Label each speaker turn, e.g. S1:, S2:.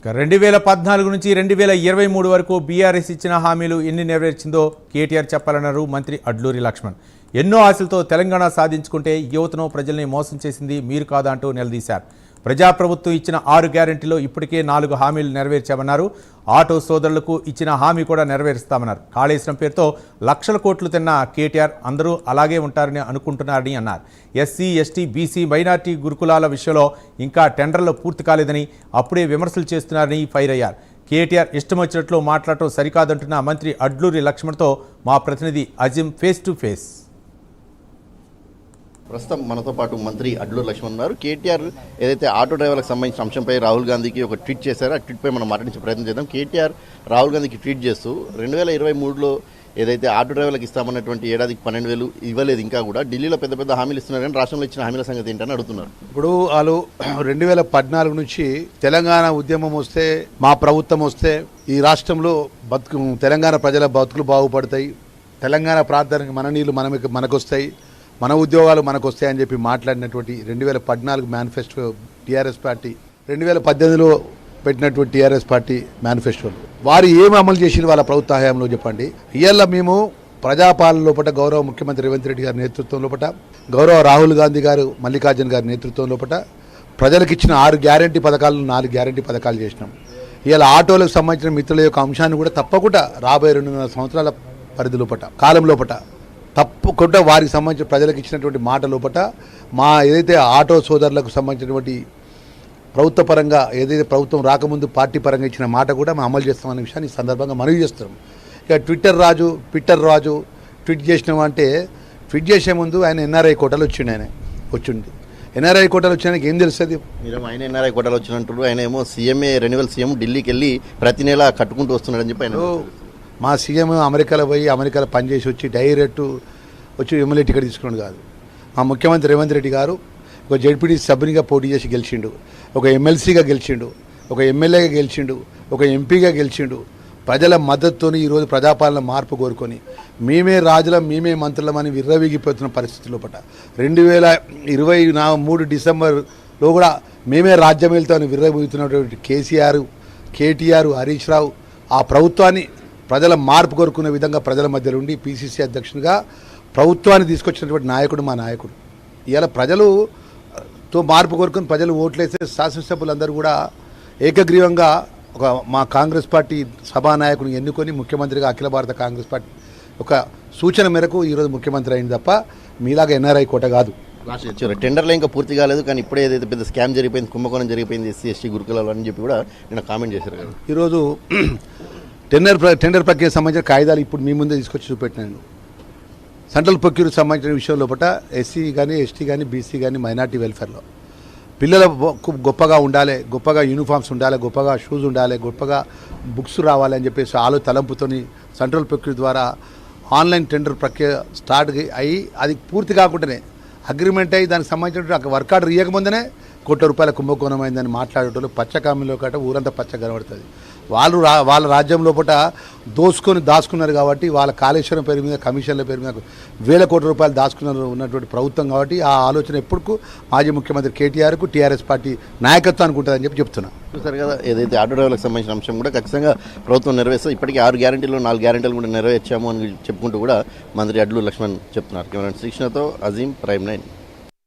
S1: 2014 నుంచి 2023 వరకు బీఆర్ఎస్ ఇచ్చిన హామీలు ఎన్ని నెరవేర్చిందో కేటీఆర్ చెప్పాలన్నారు మంత్రి అడ్లూరి లక్ష్మణ్. ఎన్నో ఆశలతో తెలంగాణ సాధించుకుంటే యువతను ప్రజల్ని మోసం చేసింది మీరు కాదా అంటూ నిలదీశారు. ప్రజాప్రభుత్వం ఇచ్చిన 6 గ్యారెంటీలో ఇప్పటికే 4 హామీలు నెరవేర్చామన్నారు. ఆటో సోదరులకు ఇచ్చిన హామీ కూడా నెరవేరుస్తామన్నారు. కాళేశ్వరం పేరుతో లక్షల కోట్లు తిన్న కేటీఆర్ అందరూ అలాగే ఉంటారని అనుకుంటున్నారని అన్నారు. ఎస్సీ, ఎస్టీ, బీసీ, మైనార్టీ గురుకులాల విషయంలో ఇంకా టెండర్లు పూర్తి కాలేదని అప్పుడే విమర్శలు చేస్తున్నారని ఫైర్ అయ్యారు. కేటీఆర్ ఇష్టం వచ్చినట్లు మాట్లాడటం సరికాదంటున్న మంత్రి అడ్లూరి లక్ష్మణ్తో మా ప్రతినిధి అజిం ఫేస్ టు ఫేస్.
S2: ప్రస్తుతం మనతో పాటు మంత్రి అడ్లూరి లక్ష్మణ్ ఉన్నారు. కేటీఆర్ ఏదైతే ఆటో డ్రైవర్లకు సంబంధించిన అంశంపై రాహుల్ గాంధీకి ఒక ట్వీట్ చేశారో ఆ ట్వీట్పై మనం మాట్లాడించే ప్రయత్నం చేద్దాం. కేటీఆర్ రాహుల్ గాంధీకి ట్వీట్ చేస్తూ 2023లో ఏదైతే ఆటో డ్రైవర్లకు ఇస్తామన్నటువంటి ఏడాదికి 12,000 ఇవ్వలేదు, ఇంకా కూడా ఢిల్లీలో పెద్ద పెద్ద హామీలు ఇస్తున్నారు కానీ రాష్ట్రంలో ఇచ్చిన హామీల సంగతి ఏంటని అడుగుతున్నారు.
S3: ఇప్పుడు వాళ్ళు 2014 నుంచి తెలంగాణ ఉద్యమం వస్తే, మా ప్రభుత్వం వస్తే ఈ రాష్ట్రంలో తెలంగాణ ప్రజల బతుకులు బాగుపడతాయి, తెలంగాణ ప్రాంతానికి మన నీళ్లు మనకొస్తాయి, మన ఉద్యోగాలు మనకు వస్తాయని చెప్పి మాట్లాడినటువంటి 2014 మేనిఫెస్టో టీఆర్ఎస్ పార్టీ, 2018లో పెట్టినటువంటి టీఆర్ఎస్ పార్టీ మేనిఫెస్టోలు వారు ఏమి అమలు చేసిన వాళ్ళ ప్రభుత్వ హయాంలో చెప్పండి. ఇవాళ మేము ప్రజాపాలన లోపల గౌరవ ముఖ్యమంత్రి రేవంత్ రెడ్డి గారి నేతృత్వం లోపల, గౌరవ రాహుల్ గాంధీ గారు, మల్లికార్జున్ గారి నేతృత్వం లోపల ప్రజలకు ఇచ్చిన 6 గ్యారంటీ పథకాలను 4 గ్యారంటీ పథకాలు చేసినాం. ఇవాళ ఆటోలకు సంబంధించిన మిత్రుల యొక్క అంశాన్ని కూడా తప్పకుండా రాబోయే 2.5 సంవత్సరాల పరిధి లోపల కాలం లోపల తప్పకుండా వారికి సంబంధించిన ప్రజలకు ఇచ్చినటువంటి మాట లోపల మా ఏదైతే ఆటో సోదరులకు సంబంధించినటువంటి ప్రభుత్వ పరంగా ఏదైతే ప్రభుత్వం రాకముందు పార్టీ పరంగా ఇచ్చిన మాట కూడా మేము అమలు చేస్తామనే విషయాన్ని ఈ సందర్భంగా మనవి చేస్తున్నాం. ఇక ట్విట్టర్ రాజు ట్వీట్ చేసినాం అంటే, ట్వీట్ చేసే ముందు ఆయన ఎన్ఆర్ఐ కోటాలు వచ్చింది. ఎన్ఆర్ఐ కోటాలు వచ్చినాక ఏం తెలుస్తుంది?
S2: మీరు ఆయన ఎన్ఆర్ఐ కోటాలు వచ్చినట్టు ఆయన ఏమో సీఎంఏ రెన్యువల్ సీఎం ఢిల్లీకి వెళ్ళి ప్రతి నెల కట్టుకుంటూ వస్తున్నాడని చెప్పి ఆయన.
S3: మా సీఎం అమెరికాలో పనిచేసి వచ్చి డైరెక్ట్ వచ్చి ఎమ్మెల్యే టికెట్ తీసుకున్నాడు కాదు. మా ముఖ్యమంత్రి రేవంత్ రెడ్డి గారు ఒక జెడ్పీటీ సభ్యునిగా పోటీ చేసి గెలిచిండు, ఒక ఎమ్మెల్సీగా గెలిచిండు, ఒక ఎమ్మెల్యేగా గెలిచిండు, ఒక ఎంపీగా గెలిచిండు. ప్రజల మద్దతుతో ఈరోజు ప్రజాపాలన మార్పు కోరుకొని మేమే రాజులం, మేమే మంత్రులమని విర్రవీగిపోతున్న పరిస్థితి లోపల 2023 డిసెంబర్లో కూడా మేమే రాజ్యం వెళ్తామని విర్రవీగుతున్నటువంటి కేటీఆర్, హరీష్ రావు ఆ ప్రభుత్వాన్ని ప్రజల మార్పు కోరుకునే విధంగా ప్రజల మధ్యలో ఉండి పీసీసీ అధ్యక్షునిగా ప్రభుత్వాన్ని తీసుకొచ్చినటువంటి నాయకుడు మా నాయకుడు. ఇవాళ ప్రజలతో మార్పు కోరుకుని ప్రజలు ఓట్లేసే శాసనసభ్యులందరూ కూడా ఏకగ్రీవంగా మా కాంగ్రెస్ పార్టీ సభానాయకుని ఎన్నుకొని ముఖ్యమంత్రిగా అఖిల భారత కాంగ్రెస్ పార్టీ ఒక సూచన మేరకు ఈరోజు ముఖ్యమంత్రి అయింది తప్ప మీలాగా ఎన్ఆర్ఐ కోట కాదు.
S2: టెండర్లో ఇంకా పూర్తి కాలేదు కానీ ఇప్పుడే ఏదైతే పెద్ద స్కామ్ జరిగిపోయింది, కుంభకోణం జరిగిపోయింది ఎస్సీ ఎస్టీ గురుకులాలు అని చెప్పి కూడా నేను కామెంట్ చేశారు కదా.
S3: ఈరోజు టెండర్ ప్రక్రియకు సంబంధించిన కాయిదాలు ఇప్పుడు మీ ముందే తీసుకొచ్చి చూపెట్టినాను. సెంట్రల్ ప్రొక్యూర్కి సంబంధించిన విషయం లోపల ఎస్సీ కానీ, ఎస్టీ కానీ, బీసీ కానీ, మైనార్టీ వెల్ఫేర్లో పిల్లల గొప్పగా ఉండాలి, గొప్పగా యూనిఫామ్స్ ఉండాలి, గొప్పగా షూస్ ఉండాలి, గొప్పగా బుక్స్ రావాలి అని చెప్పేసి తలంపుతోని సెంట్రల్ ప్రొక్యూర్ ద్వారా ఆన్లైన్ టెండర్ ప్రక్రియ స్టార్ట్ అయ్యి అది పూర్తి కాకుండానే అగ్రిమెంట్ అయ్యి దానికి సంబంధించిన వర్క్ ఆర్డర్ ఇవ్వకముందనే ₹1,00,00,000 కుంభకోణం అయిందని మాట్లాడేటోళ్ళు పచ్చకామిలో కట్ట ఊరంతా పచ్చ కనబడుతుంది. వాళ్ళ రాజ్యం లోపల దాచుకున్నారు కాబట్టి వాళ్ళ కాళేశ్వరం పేరు మీద, కమిషన్ల పేరు మీద ₹1,000 కోట్ల దాచుకున్నారు ఉన్నటువంటి ప్రభుత్వం కాబట్టి ఆ ఆలోచన ఎప్పటికూ మాజీ ముఖ్యమంత్రి కేటీఆర్కు టీఆర్ఎస్ పార్టీ నాయకత్వానికి ఉంటుందని చెప్తున్నా.
S2: చూసారు కదా, ఏదైతే ఆటో డ్రైవర్లకు సంబంధించిన అంశం కూడా ఖచ్చితంగా ప్రభుత్వం నెరవేర్స్తే ఇప్పటికీ 6 గ్యారెంటీలు 4 గ్యారెంటీలు కూడా నెరవేర్చాము అని చెప్పుకుంటూ కూడా మంత్రి అడ్లూరి లక్ష్మణ్ చెప్తున్నారు. కెమెరా శ్రీకృష్ణతో అజీం, ప్రైమ్ 9.